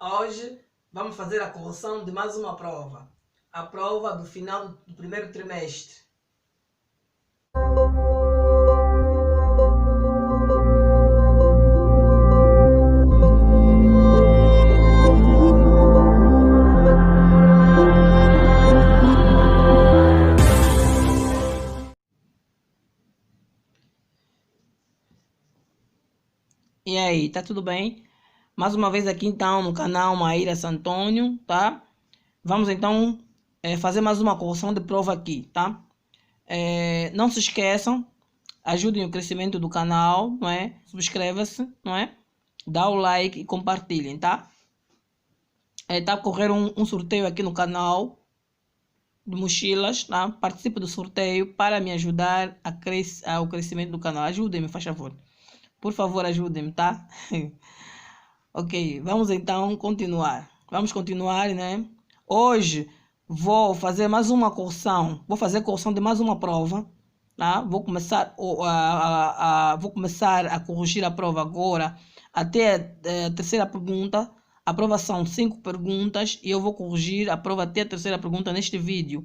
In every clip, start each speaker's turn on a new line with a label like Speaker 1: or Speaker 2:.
Speaker 1: Hoje vamos fazer a correção de mais uma prova. A prova do final do primeiro trimestre. E aí, tá tudo bem? Mais uma vez aqui então no canal Maíra Santônio, tá? Vamos então fazer mais uma correção de prova aqui, tá? Não se esqueçam, ajudem o crescimento do canal, não é? Subscreva-se, não é? Dá o like e compartilhem, tá? Tá a correr um sorteio aqui no canal de mochilas, tá? Participe do sorteio para me ajudar ao crescimento do canal. Ajudem-me, faz favor. Por favor, ajudem-me, tá? Ok, vamos então continuar. Vamos continuar, né? Hoje vou fazer mais uma correção. Vou fazer correção de mais uma prova, tá? Vou começar a corrigir a prova agora até a terceira pergunta. A prova são 5 perguntas e eu vou corrigir a prova até a terceira pergunta neste vídeo.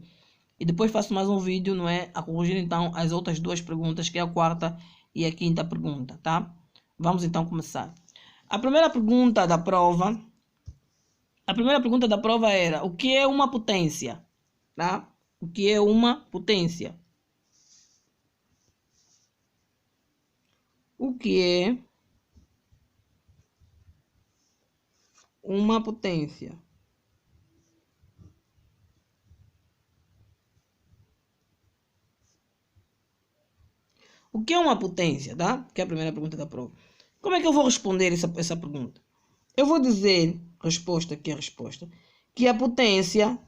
Speaker 1: E depois faço mais um vídeo, não é? A corrigir então as outras duas perguntas, que é a quarta e a quinta pergunta, tá? Vamos então começar. A primeira pergunta da prova era: o que é uma potência? Tá? O que é uma potência? O que é uma potência? O que é uma potência, tá? Que é a primeira pergunta da prova. Como é que eu vou responder essa pergunta? Eu vou dizer, resposta, que a potência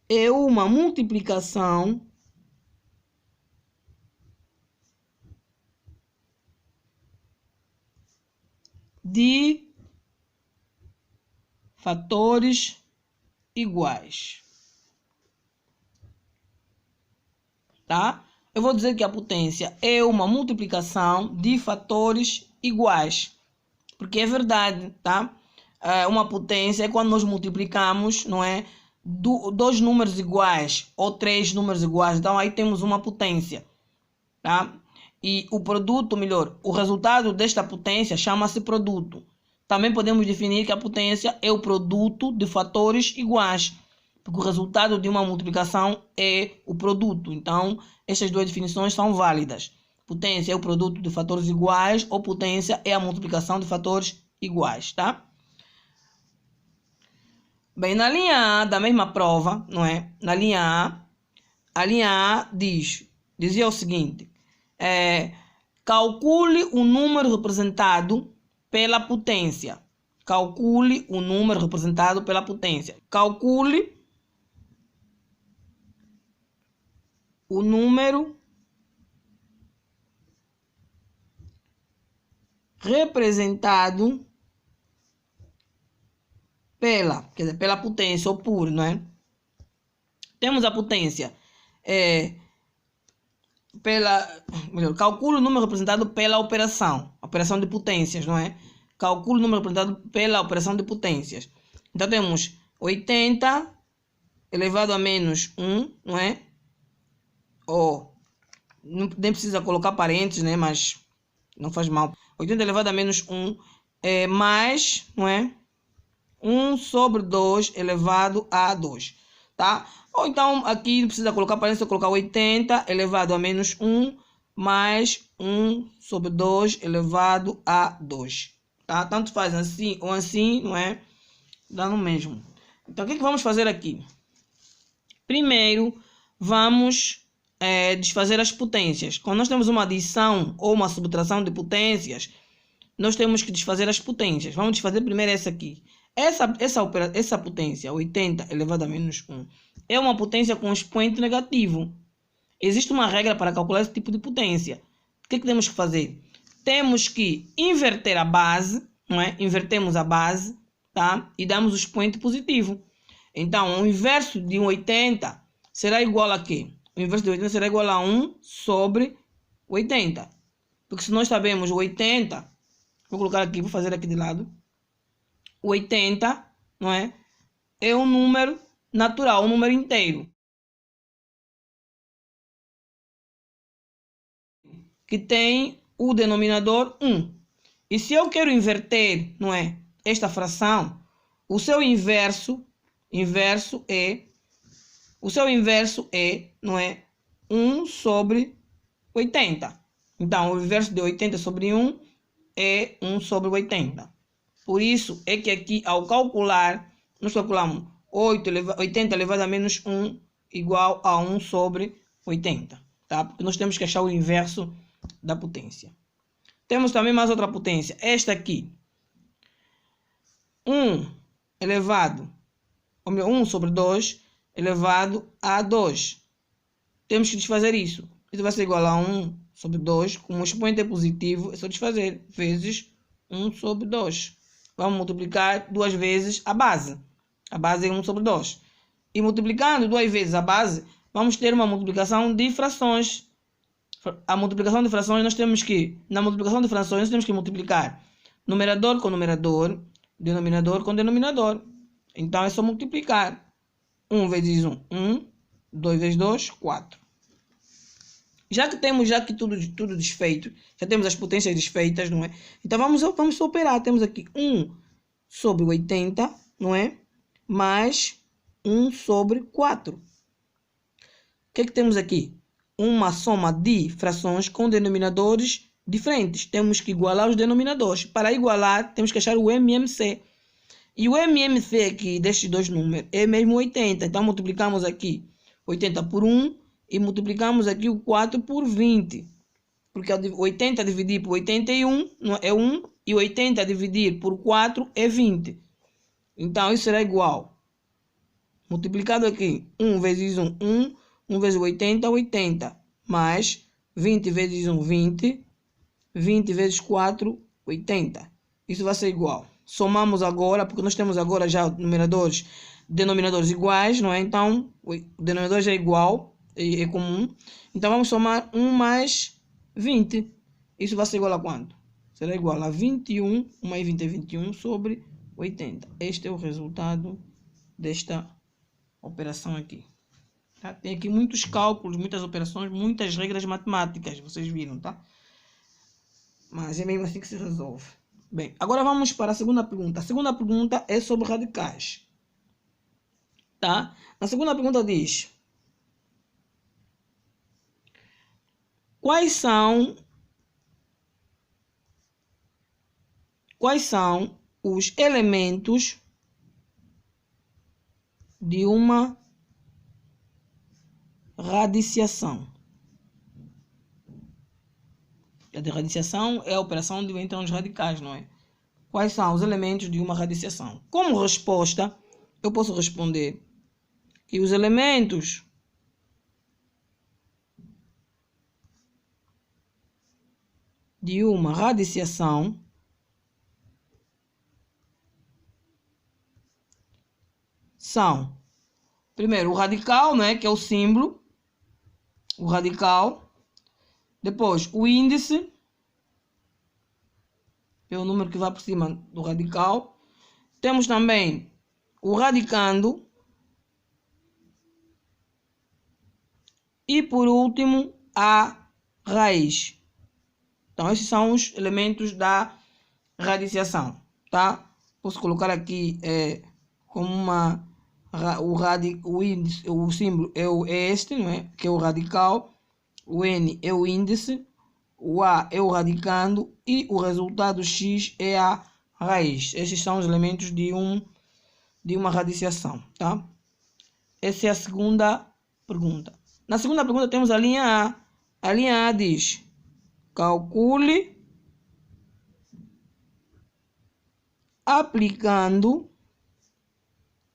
Speaker 1: é uma multiplicação de fatores iguais. Tá? Eu vou dizer que a potência é uma multiplicação de fatores iguais. Porque é verdade, tá? Uma potência é quando nós multiplicamos, não é? Dois números iguais ou três números iguais. Então aí temos uma potência, tá? E o produto, melhor, o resultado desta potência chama-se produto. Também podemos definir que a potência é o produto de fatores iguais, porque o resultado de uma multiplicação é o produto. Então, estas duas definições são válidas. Potência é o produto de fatores iguais, ou potência é a multiplicação de fatores iguais, tá? Bem, na linha A da mesma prova, não é? Na linha A dizia o seguinte: calcule o número representado pela potência. Calcule o número representado pela potência. Calcule o número representado pela potência, ou por, não é? Temos a potência calcule o número representado pela operação de potências, não é? Calcule o número representado pela operação de potências. Então temos 80 elevado a menos 1, não é? Ou nem precisa colocar parênteses, né? Mas não faz mal. 80 elevado a menos 1 é mais, não é? 1 sobre 2 elevado a 2, tá? Ou então aqui não precisa colocar parênteses, colocar 80 elevado a menos 1 mais 1 sobre 2 elevado a 2, tá? Tanto faz assim ou assim, não é? Dá no mesmo. Então o que vamos fazer aqui? Primeiro vamos desfazer as potências. Quando nós temos uma adição ou uma subtração de potências, nós temos que desfazer as potências. Vamos desfazer primeiro essa aqui. Essa potência, 80 elevado a menos 1, é uma potência com expoente negativo. Existe uma regra para calcular esse tipo de potência. O que temos que fazer? Temos que inverter a base, não é? Invertemos a base, tá? E damos o expoente positivo. Então, o inverso de 80 será igual a quê? O inverso de 80 será igual a 1 sobre 80. Porque se nós sabemos o 80, vou colocar aqui, vou fazer aqui de lado. O 80, não é? É um número natural, um número inteiro. Que tem o denominador 1. E se eu quero inverter, não é? Esta fração, o seu inverso é, não é? 1 sobre 80. Então, o inverso de 80 sobre 1 é 1 sobre 80. Por isso é que aqui, ao calcular, nós calculamos 80 elevado a menos 1 igual a 1 sobre 80. Tá? Porque nós temos que achar o inverso da potência. Temos também mais outra potência. Esta aqui. 1 elevado, ou melhor, 1 sobre 2 elevado a 2. Temos que desfazer isso. Isso vai ser igual a 1 sobre 2. Como o expoente é positivo, é só desfazer. Vezes 1 sobre 2. Vamos multiplicar duas vezes a base. A base é 1 sobre 2. E multiplicando duas vezes a base, vamos ter uma multiplicação de frações. A multiplicação de frações, na multiplicação de frações, nós temos que multiplicar numerador com numerador, denominador com denominador. Então, é só multiplicar. 1 vezes 1, 1. 2 vezes 2, 4. Já que temos tudo desfeito, já temos as potências desfeitas, não é? Então, vamos operar. Temos aqui 1 sobre 80, não é? Mais 1 sobre 4. O que temos aqui? Uma soma de frações com denominadores diferentes. Temos que igualar os denominadores. Para igualar, temos que achar o MMC. E o MMC aqui destes dois números é mesmo 80. Então, multiplicamos aqui 80 por 1 e multiplicamos aqui o 4 por 20. Porque 80 dividir por 81 é 1 e 80 dividir por 4 é 20. Então, isso será igual. Multiplicado aqui, 1 vezes 1, 1. 1 vezes 80, 80. Mais 20 vezes 1, 20. 20 vezes 4, 80. Isso vai ser igual. Somamos agora, porque nós temos agora já denominadores iguais, não é? Então, o denominador já é igual, é comum. Então, vamos somar 1 mais 20. Isso vai ser igual a quanto? Será igual a 21, 1 mais 20 é 21 sobre 80. Este é o resultado desta operação aqui. Tá? Tem aqui muitos cálculos, muitas operações, muitas regras matemáticas, vocês viram, tá? Mas é mesmo assim que se resolve. Bem, agora vamos para a segunda pergunta. A segunda pergunta é sobre radicais. Tá? Na segunda pergunta diz: Quais são os elementos de uma radiciação? A de radiciação é a operação onde entram os radicais, não é? Quais são os elementos de uma radiciação? Como resposta, eu posso responder que os elementos de uma radiciação são, primeiro, o radical, né, que é o símbolo, o radical. Depois, o índice, que é o número que vai por cima do radical. Temos também o radicando. E, por último, a raiz. Então, esses são os elementos da radiciação, tá? Posso colocar aqui como o índice, o símbolo é este, não é? Que é o radical. O N é o índice, o A é o radicando e o resultado X é a raiz. Esses são os elementos de uma radiciação, tá? Essa é a segunda pergunta. Na segunda pergunta temos a linha A. A linha A diz: calcule aplicando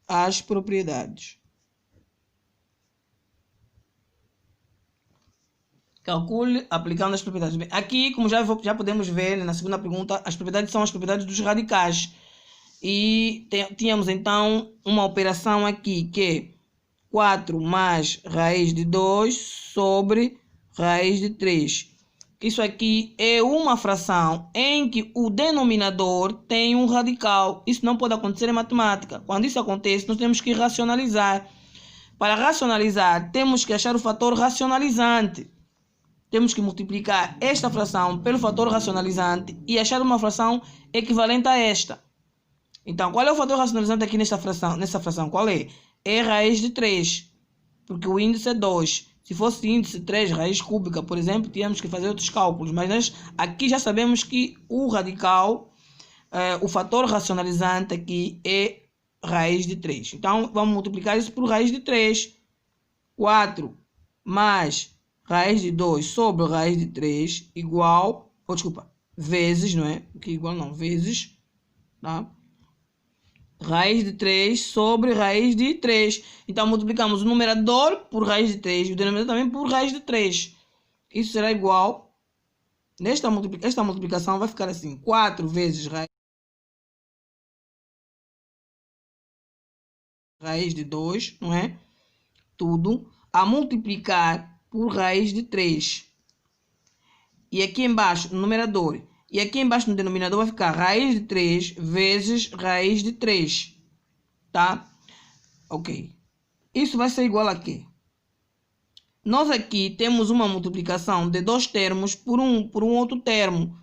Speaker 1: as propriedades. Calcule aplicando as propriedades. Bem, aqui, como já podemos ver, na segunda pergunta, as propriedades são as propriedades dos radicais. E tínhamos, então, uma operação aqui que é 4 mais raiz de 2 sobre raiz de 3. Isso aqui é uma fração em que o denominador tem um radical. Isso não pode acontecer em matemática. Quando isso acontece, nós temos que racionalizar. Para racionalizar, temos que achar o fator racionalizante. Temos que multiplicar esta fração pelo fator racionalizante e achar uma fração equivalente a esta. Então, qual é o fator racionalizante aqui nessa fração? Qual é? É raiz de 3, porque o índice é 2. Se fosse índice 3, raiz cúbica, por exemplo, tínhamos que fazer outros cálculos. Mas nós aqui já sabemos que o radical, o fator racionalizante aqui é raiz de 3. Então, vamos multiplicar isso por raiz de 3. 4 mais raiz de 2 sobre raiz de 3 igual... vezes, não é? Aqui igual não, vezes, tá? Raiz de 3 sobre raiz de 3. Então, multiplicamos o numerador por raiz de 3 e o denominador também por raiz de 3. Isso será igual... Esta multiplicação vai ficar assim. 4 vezes raiz de 2, não é? Tudo a multiplicar por raiz de 3. E aqui embaixo, no numerador... E aqui embaixo no denominador vai ficar raiz de 3 vezes raiz de 3. Tá? Ok. Isso vai ser igual a quê? Nós aqui temos uma multiplicação de dois termos por um outro termo.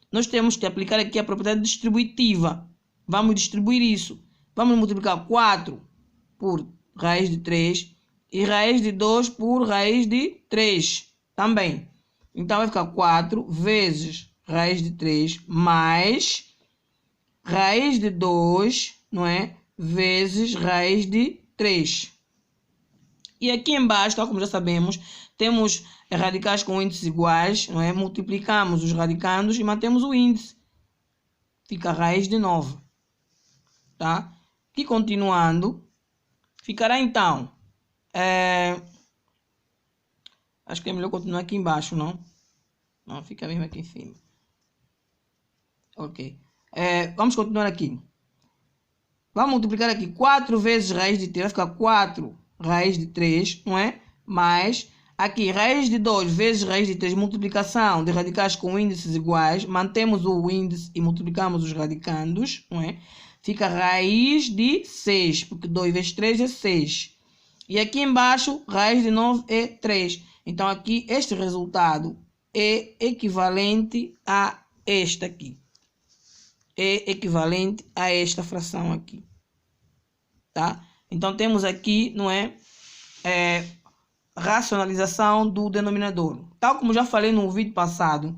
Speaker 1: Nós temos que aplicar aqui a propriedade distributiva. Vamos distribuir isso. Vamos multiplicar 4 por raiz de 3 e raiz de 2 por raiz de 3 também. Então vai ficar 4 vezes raiz de 3 mais raiz de 2, não é? Vezes raiz de 3. E aqui embaixo, tal como já sabemos, temos radicais com índices iguais, não é? Multiplicamos os radicandos e mantemos o índice. Fica raiz de 9. Tá? E continuando, ficará então... Acho que é melhor continuar aqui embaixo, não? Não, fica mesmo aqui em cima. Ok. Vamos continuar aqui. Vamos multiplicar aqui 4 vezes raiz de 3. Vai ficar 4 raiz de 3, não é? Mais aqui raiz de 2 vezes raiz de 3. Multiplicação de radicais com índices iguais. Mantemos o índice e multiplicamos os radicandos, não é? Fica raiz de 6, porque 2 vezes 3 é 6. E aqui embaixo, raiz de 9 é 3. Então, aqui, este resultado é equivalente a esta aqui. É equivalente a esta fração aqui. Tá? Então, temos aqui, não é? Racionalização do denominador. Tal como já falei no vídeo passado.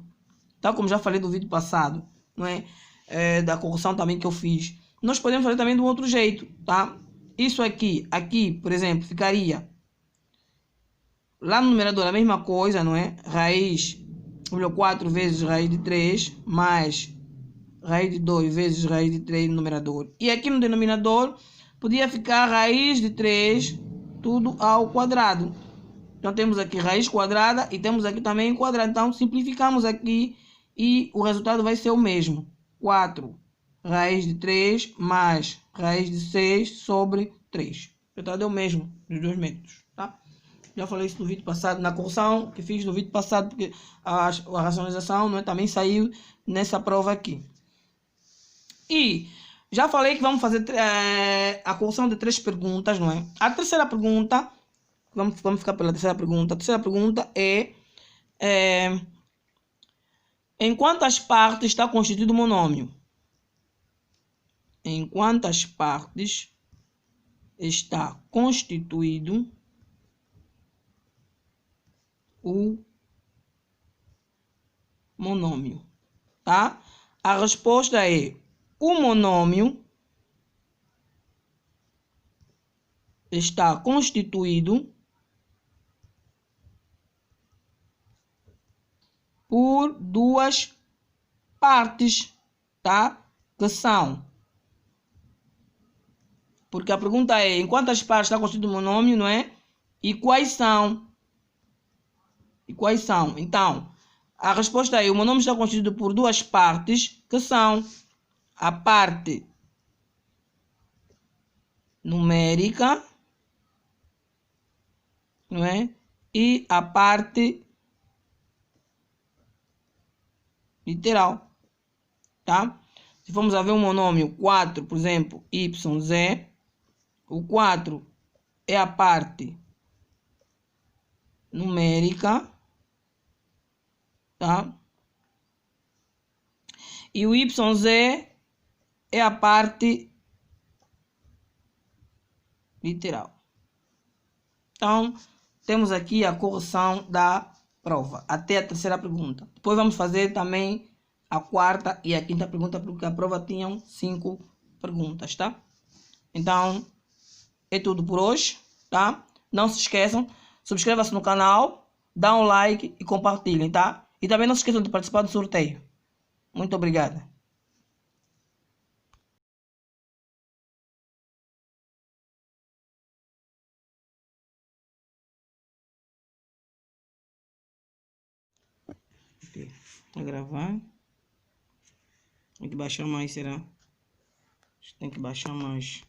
Speaker 1: Não é? Da correção também que eu fiz. Nós podemos fazer também de um outro jeito, tá? Isso aqui, por exemplo, ficaria... Lá no numerador a mesma coisa, não é? Raiz, 4 vezes raiz de 3, mais raiz de 2 vezes raiz de 3 no numerador. E aqui no denominador, podia ficar raiz de 3, tudo ao quadrado. Então, temos aqui raiz quadrada e temos aqui também quadrado. Então, simplificamos aqui e o resultado vai ser o mesmo. 4 raiz de 3 mais raiz de 6 sobre 3. O resultado é o mesmo dos dois métodos, tá? Já falei isso no vídeo passado, na correção que fiz no vídeo passado, porque a racionalização, não é, também saiu nessa prova aqui. E já falei que vamos fazer a correção de 3 perguntas, não é? A terceira pergunta, vamos ficar pela terceira pergunta. A terceira pergunta é em quantas partes está constituído o monômio? Em quantas partes está constituído o monômio, tá? A resposta é: o monômio está constituído por 2 partes, tá? Que são... Porque a pergunta é em quantas partes está constituído o monômio, não é? E quais são? Então, a resposta é: o monômio está constituído por 2 partes, que são a parte numérica, não é? E a parte literal, tá? Se formos a ver um monômio 4, por exemplo, YZ, o 4 é a parte numérica, tá? E o YZ é a parte literal. Então, temos aqui a correção da prova, até a terceira pergunta. Depois vamos fazer também a quarta e a quinta pergunta, porque a prova tinha 5 perguntas, tá? Então, é tudo por hoje, tá? Não se esqueçam, subscreva-se no canal, dá um like e compartilhem, tá? E também não se esqueçam de participar do sorteio. Muito obrigada. Ok, vou gravar. Tem que baixar mais, será? Tem que baixar mais.